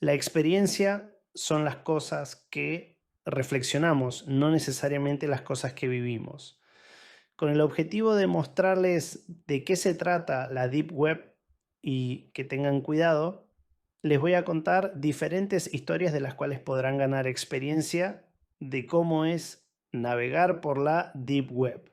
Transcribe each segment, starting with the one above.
La experiencia son las cosas que reflexionamos, no necesariamente las cosas que vivimos. Con el objetivo de mostrarles de qué se trata la Deep Web y que tengan cuidado, les voy a contar diferentes historias de las cuales podrán ganar experiencia de cómo es navegar por la Deep Web.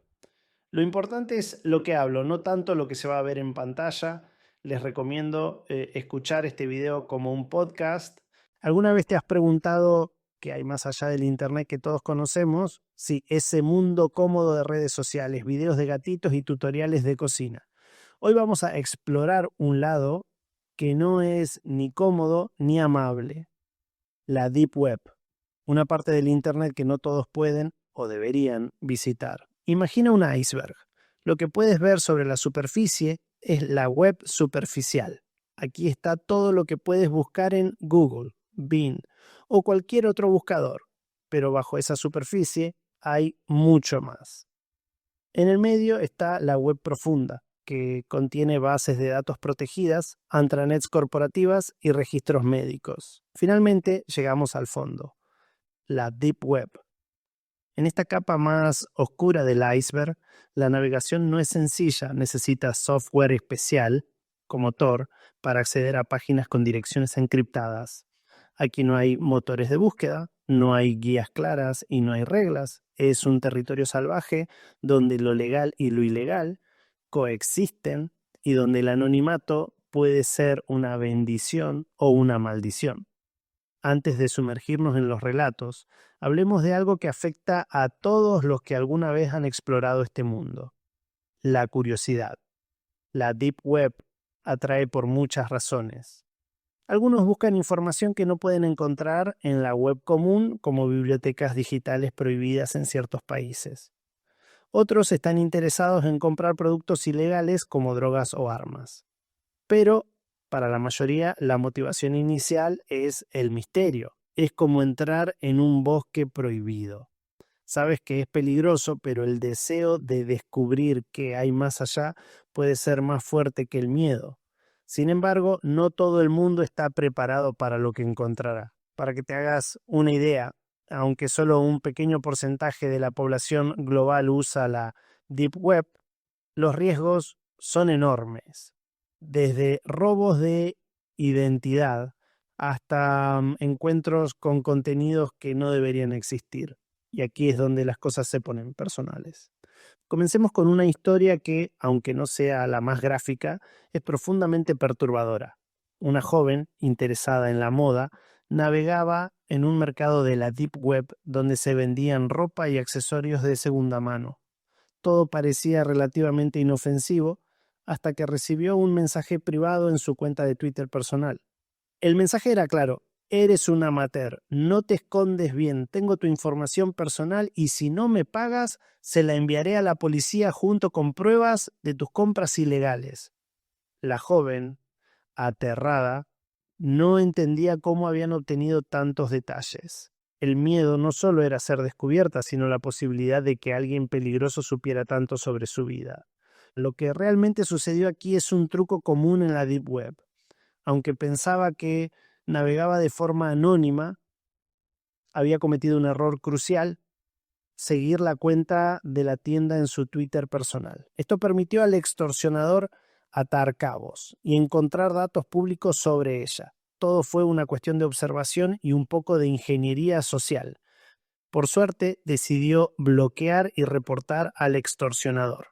Lo importante es lo que hablo, no tanto lo que se va a ver en pantalla. Les recomiendo escuchar este video como un podcast. ¿Alguna vez te has preguntado qué hay más allá del Internet que todos conocemos? Sí, ese mundo cómodo de redes sociales, videos de gatitos y tutoriales de cocina. Hoy vamos a explorar un lado que no es ni cómodo ni amable, la Deep Web, una parte del Internet que no todos pueden o deberían visitar. Imagina un iceberg. Lo que puedes ver sobre la superficie es la web superficial. Aquí está todo lo que puedes buscar en Google, Bing o cualquier otro buscador, pero bajo esa superficie hay mucho más. En el medio está la web profunda, que contiene bases de datos protegidas, intranets corporativas y registros médicos. Finalmente llegamos al fondo, la Deep Web. En esta capa más oscura del iceberg, la navegación no es sencilla, necesita software especial, como Tor, para acceder a páginas con direcciones encriptadas. Aquí no hay motores de búsqueda, no hay guías claras y no hay reglas. Es un territorio salvaje donde lo legal y lo ilegal coexisten y donde el anonimato puede ser una bendición o una maldición. Antes de sumergirnos en los relatos, hablemos de algo que afecta a todos los que alguna vez han explorado este mundo: la curiosidad. La Deep Web atrae por muchas razones. Algunos buscan información que no pueden encontrar en la web común, como bibliotecas digitales prohibidas en ciertos países. Otros están interesados en comprar productos ilegales como drogas o armas. Pero para la mayoría la motivación inicial es el misterio. Es como entrar en un bosque prohibido. Sabes que es peligroso, pero el deseo de descubrir qué hay más allá puede ser más fuerte que el miedo. Sin embargo, no todo el mundo está preparado para lo que encontrará. Para que te hagas una idea, aunque solo un pequeño porcentaje de la población global usa la Deep Web, los riesgos son enormes. Desde robos de identidad hasta encuentros con contenidos que no deberían existir. Y aquí es donde las cosas se ponen personales. Comencemos con una historia que, aunque no sea la más gráfica, es profundamente perturbadora. Una joven, interesada en la moda, navegaba en un mercado de la Deep Web donde se vendían ropa y accesorios de segunda mano. Todo parecía relativamente inofensivo hasta que recibió un mensaje privado en su cuenta de Twitter personal. El mensaje era claro: eres un amateur, no te escondes bien, tengo tu información personal y si no me pagas, se la enviaré a la policía junto con pruebas de tus compras ilegales. La joven, aterrada, no entendía cómo habían obtenido tantos detalles. El miedo no solo era ser descubierta, sino la posibilidad de que alguien peligroso supiera tanto sobre su vida. Lo que realmente sucedió aquí es un truco común en la Deep Web. Aunque pensaba que navegaba de forma anónima, había cometido un error crucial: seguir la cuenta de la tienda en su Twitter personal. Esto permitió al extorsionador atar cabos y encontrar datos públicos sobre ella. Todo fue una cuestión de observación y un poco de ingeniería social. Por suerte, decidió bloquear y reportar al extorsionador.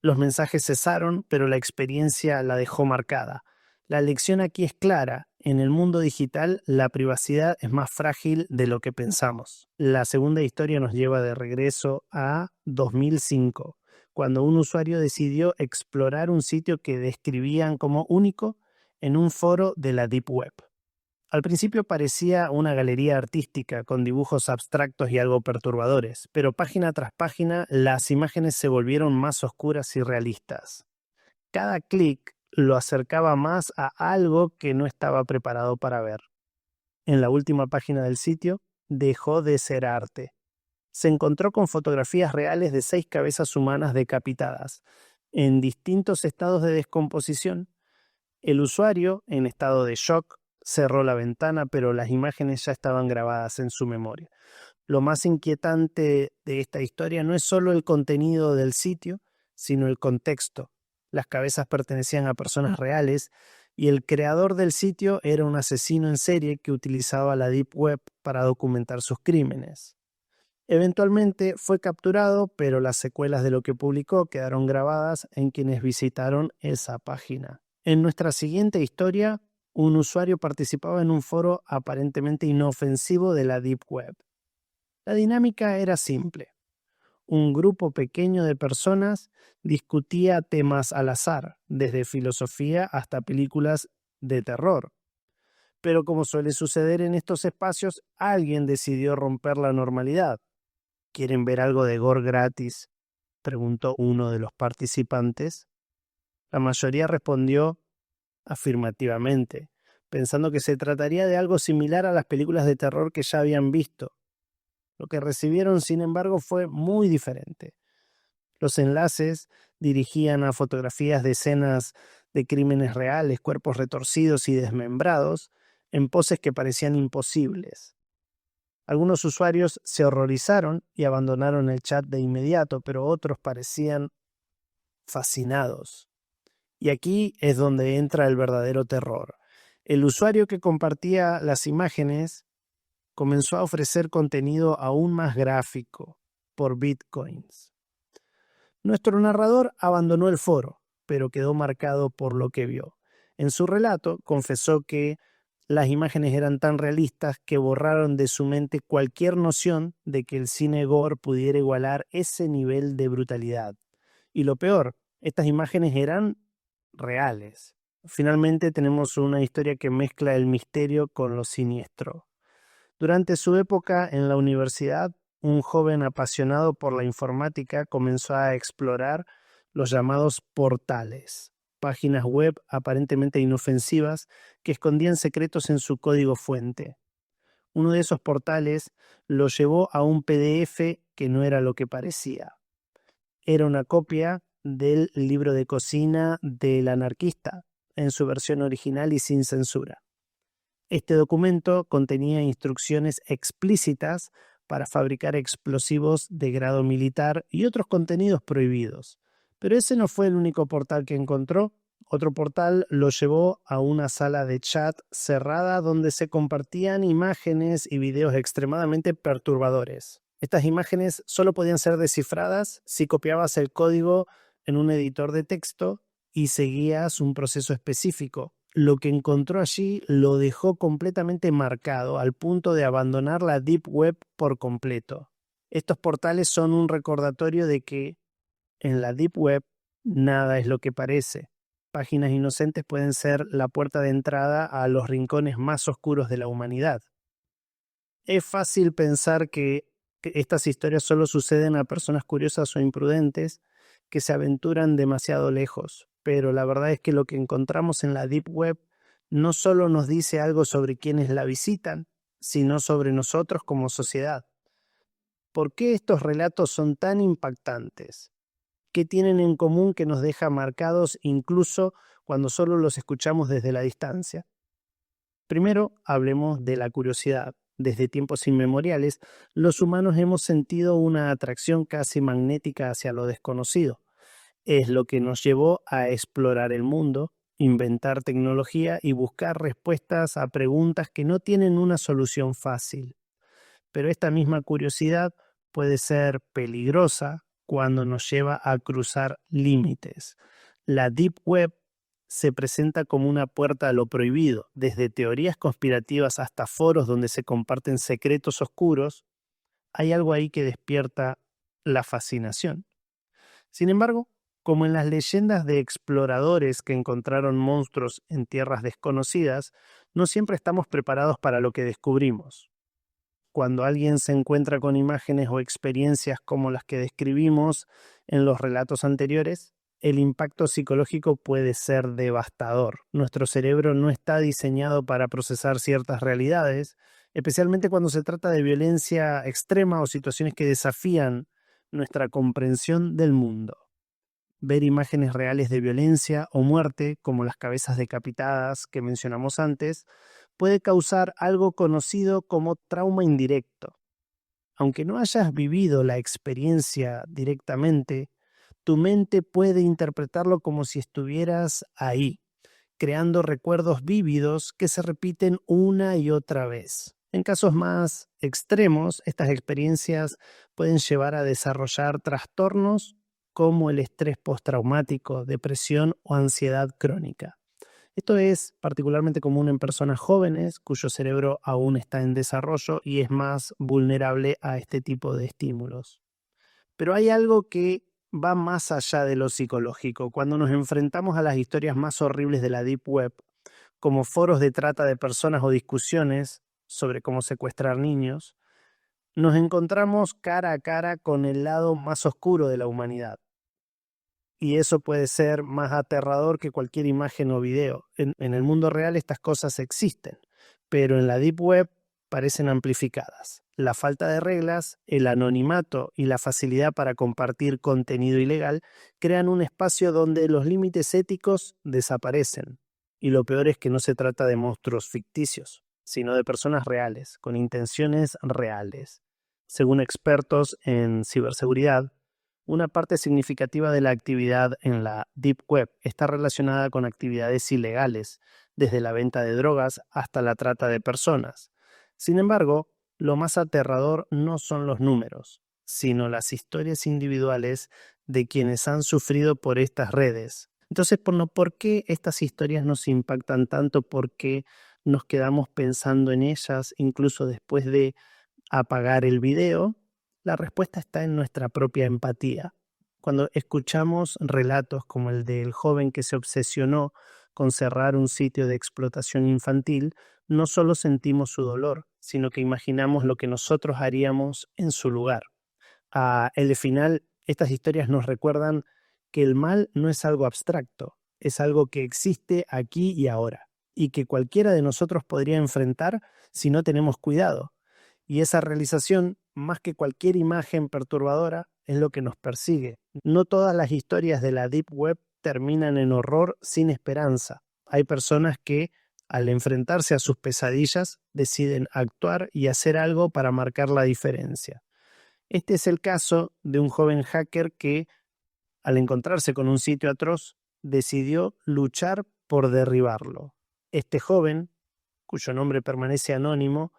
Los mensajes cesaron, pero la experiencia la dejó marcada. La lección aquí es clara: en el mundo digital la privacidad es más frágil de lo que pensamos. La segunda historia nos lleva de regreso a 2005, cuando un usuario decidió explorar un sitio que describían como único en un foro de la Deep Web. Al principio parecía una galería artística con dibujos abstractos y algo perturbadores, pero página tras página las imágenes se volvieron más oscuras y realistas. Cada clic lo acercaba más a algo que no estaba preparado para ver. En la última página del sitio dejó de ser arte. Se encontró con fotografías reales de 6 cabezas humanas decapitadas, en distintos estados de descomposición. El usuario, en estado de shock, cerró la ventana, pero las imágenes ya estaban grabadas en su memoria. Lo más inquietante de esta historia no es solo el contenido del sitio, sino el contexto. Las cabezas pertenecían a personas reales y el creador del sitio era un asesino en serie que utilizaba la Deep Web para documentar sus crímenes. Eventualmente fue capturado, pero las secuelas de lo que publicó quedaron grabadas en quienes visitaron esa página. En nuestra siguiente historia, un usuario participaba en un foro aparentemente inofensivo de la Deep Web. La dinámica era simple. Un grupo pequeño de personas discutía temas al azar, desde filosofía hasta películas de terror. Pero como suele suceder en estos espacios, alguien decidió romper la normalidad. ¿Quieren ver algo de gore gratis?, preguntó uno de los participantes. La mayoría respondió afirmativamente, pensando que se trataría de algo similar a las películas de terror que ya habían visto. Lo que recibieron, sin embargo, fue muy diferente. Los enlaces dirigían a fotografías de escenas de crímenes reales, cuerpos retorcidos y desmembrados, en poses que parecían imposibles. Algunos usuarios se horrorizaron y abandonaron el chat de inmediato, pero otros parecían fascinados. Y aquí es donde entra el verdadero terror. El usuario que compartía las imágenes comenzó a ofrecer contenido aún más gráfico por bitcoins. Nuestro narrador abandonó el foro, pero quedó marcado por lo que vio. En su relato confesó que las imágenes eran tan realistas que borraron de su mente cualquier noción de que el cine gore pudiera igualar ese nivel de brutalidad. Y lo peor, estas imágenes eran reales. Finalmente tenemos una historia que mezcla el misterio con lo siniestro. Durante su época en la universidad, un joven apasionado por la informática comenzó a explorar los llamados portales, páginas web aparentemente inofensivas que escondían secretos en su código fuente. Uno de esos portales lo llevó a un PDF que no era lo que parecía. Era una copia del libro de cocina del anarquista, en su versión original y sin censura. Este documento contenía instrucciones explícitas para fabricar explosivos de grado militar y otros contenidos prohibidos. Pero ese no fue el único portal que encontró. Otro portal lo llevó a una sala de chat cerrada donde se compartían imágenes y videos extremadamente perturbadores. Estas imágenes solo podían ser descifradas si copiabas el código en un editor de texto y seguías un proceso específico. Lo que encontró allí lo dejó completamente marcado al punto de abandonar la Deep Web por completo. Estos portales son un recordatorio de que en la Deep Web nada es lo que parece. Páginas inocentes pueden ser la puerta de entrada a los rincones más oscuros de la humanidad. Es fácil pensar que estas historias solo suceden a personas curiosas o imprudentes que se aventuran demasiado lejos, pero la verdad es que lo que encontramos en la Deep Web no solo nos dice algo sobre quienes la visitan, sino sobre nosotros como sociedad. ¿Por qué estos relatos son tan impactantes? ¿Qué tienen en común que nos deja marcados incluso cuando solo los escuchamos desde la distancia? Primero, hablemos de la curiosidad. Desde tiempos inmemoriales, los humanos hemos sentido una atracción casi magnética hacia lo desconocido. Es lo que nos llevó a explorar el mundo, inventar tecnología y buscar respuestas a preguntas que no tienen una solución fácil. Pero esta misma curiosidad puede ser peligrosa cuando nos lleva a cruzar límites. La Deep Web se presenta como una puerta a lo prohibido, desde teorías conspirativas hasta foros donde se comparten secretos oscuros. Hay algo ahí que despierta la fascinación. Sin embargo, como en las leyendas de exploradores que encontraron monstruos en tierras desconocidas, no siempre estamos preparados para lo que descubrimos. Cuando alguien se encuentra con imágenes o experiencias como las que describimos en los relatos anteriores, el impacto psicológico puede ser devastador. Nuestro cerebro no está diseñado para procesar ciertas realidades, especialmente cuando se trata de violencia extrema o situaciones que desafían nuestra comprensión del mundo. Ver imágenes reales de violencia o muerte, como las cabezas decapitadas que mencionamos antes, puede causar algo conocido como trauma indirecto. Aunque no hayas vivido la experiencia directamente, tu mente puede interpretarlo como si estuvieras ahí, creando recuerdos vívidos que se repiten una y otra vez. En casos más extremos, estas experiencias pueden llevar a desarrollar trastornos como el estrés postraumático, depresión o ansiedad crónica. Esto es particularmente común en personas jóvenes cuyo cerebro aún está en desarrollo y es más vulnerable a este tipo de estímulos. Pero hay algo que va más allá de lo psicológico. Cuando nos enfrentamos a las historias más horribles de la Deep Web, como foros de trata de personas o discusiones sobre cómo secuestrar niños, nos encontramos cara a cara con el lado más oscuro de la humanidad. Y eso puede ser más aterrador que cualquier imagen o video. En el mundo real estas cosas existen, pero en la Deep Web parecen amplificadas. La falta de reglas, el anonimato y la facilidad para compartir contenido ilegal crean un espacio donde los límites éticos desaparecen. Y lo peor es que no se trata de monstruos ficticios, sino de personas reales, con intenciones reales. Según expertos en ciberseguridad, una parte significativa de la actividad en la Deep Web está relacionada con actividades ilegales, desde la venta de drogas hasta la trata de personas. Sin embargo, lo más aterrador no son los números, sino las historias individuales de quienes han sufrido por estas redes. Entonces, ¿por qué estas historias nos impactan tanto? ¿Por qué nos quedamos pensando en ellas incluso después de apagar el video? La respuesta está en nuestra propia empatía. Cuando escuchamos relatos como el del joven que se obsesionó con cerrar un sitio de explotación infantil, no solo sentimos su dolor, sino que imaginamos lo que nosotros haríamos en su lugar. El final, estas historias nos recuerdan que el mal no es algo abstracto, es algo que existe aquí y ahora, y que cualquiera de nosotros podría enfrentar si no tenemos cuidado. Y esa realización, más que cualquier imagen perturbadora, es lo que nos persigue. No todas las historias de la Deep Web terminan en horror sin esperanza. Hay personas que, al enfrentarse a sus pesadillas, deciden actuar y hacer algo para marcar la diferencia. Este es el caso de un joven hacker que, al encontrarse con un sitio atroz, decidió luchar por derribarlo. Este joven, cuyo nombre permanece anónimo,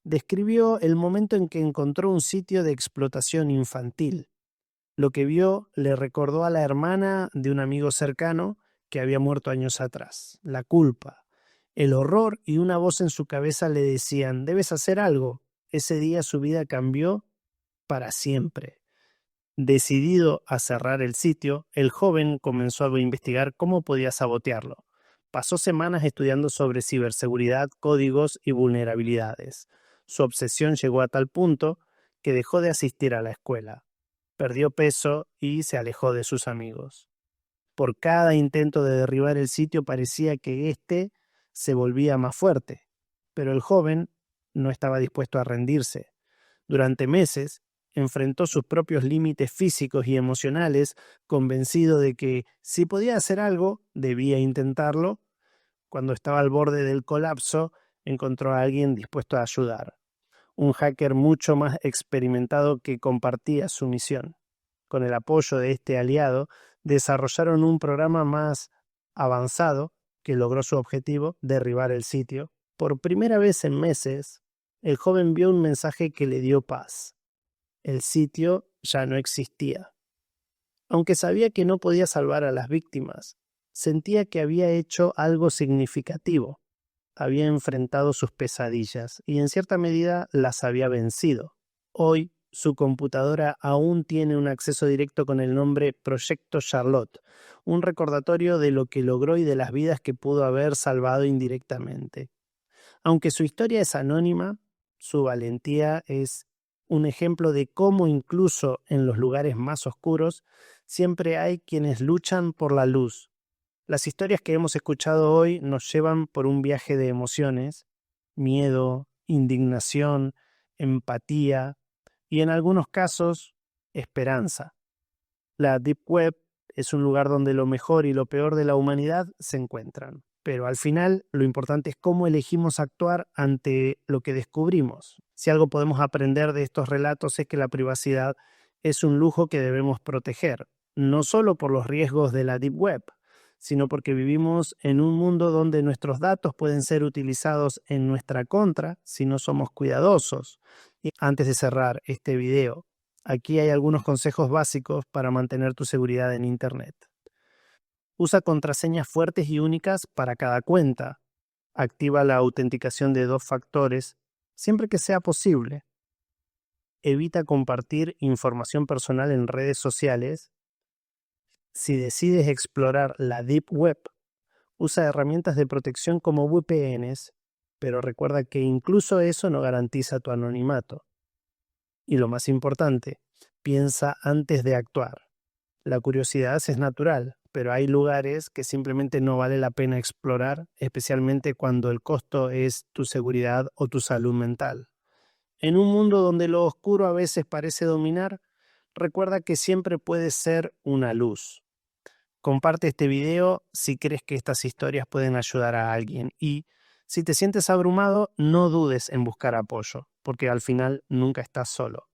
describió el momento en que encontró un sitio de explotación infantil. Lo que vio le recordó a la hermana de un amigo cercano que había muerto años atrás. La culpa, el horror y una voz en su cabeza le decían: debes hacer algo. Ese día su vida cambió para siempre. Decidido a cerrar el sitio, el joven comenzó a investigar cómo podía sabotearlo. Pasó semanas estudiando sobre ciberseguridad, códigos y vulnerabilidades. Su obsesión llegó a tal punto que dejó de asistir a la escuela. Perdió peso y se alejó de sus amigos. Por cada intento de derribar el sitio parecía que éste se volvía más fuerte, pero el joven no estaba dispuesto a rendirse. Durante meses enfrentó sus propios límites físicos y emocionales, convencido de que si podía hacer algo, debía intentarlo. Cuando estaba al borde del colapso, encontró a alguien dispuesto a ayudar, un hacker mucho más experimentado que compartía su misión. Con el apoyo de este aliado, desarrollaron un programa más avanzado que logró su objetivo, derribar el sitio. Por primera vez en meses, el joven vio un mensaje que le dio paz. El sitio ya no existía. Aunque sabía que no podía salvar a las víctimas, sentía que había hecho algo significativo. Había enfrentado sus pesadillas y en cierta medida las había vencido. Hoy, su computadora aún tiene un acceso directo con el nombre Proyecto Charlotte, un recordatorio de lo que logró y de las vidas que pudo haber salvado indirectamente. Aunque su historia es anónima, su valentía es un ejemplo de cómo incluso en los lugares más oscuros siempre hay quienes luchan por la luz. Las historias que hemos escuchado hoy nos llevan por un viaje de emociones: miedo, indignación, empatía y en algunos casos, esperanza. La Deep Web es un lugar donde lo mejor y lo peor de la humanidad se encuentran. pero al final lo importante es cómo elegimos actuar ante lo que descubrimos. Si algo podemos aprender de estos relatos es que la privacidad es un lujo que debemos proteger, no solo por los riesgos de la Deep Web, sino porque vivimos en un mundo donde nuestros datos pueden ser utilizados en nuestra contra si no somos cuidadosos. Y antes de cerrar este video, aquí hay algunos consejos básicos para mantener tu seguridad en Internet. Usa contraseñas fuertes y únicas para cada cuenta. Activa la autenticación de 2 factores siempre que sea posible. Evita compartir información personal en redes sociales. Si decides explorar la Deep Web, usa herramientas de protección como VPNs, pero recuerda que incluso eso no garantiza tu anonimato. Y lo más importante, piensa antes de actuar. La curiosidad es natural, pero hay lugares que simplemente no vale la pena explorar, especialmente cuando el costo es tu seguridad o tu salud mental. En un mundo donde lo oscuro a veces parece dominar, recuerda que siempre puedes ser una luz. Comparte este video si crees que estas historias pueden ayudar a alguien y si te sientes abrumado, no dudes en buscar apoyo, porque al final nunca estás solo.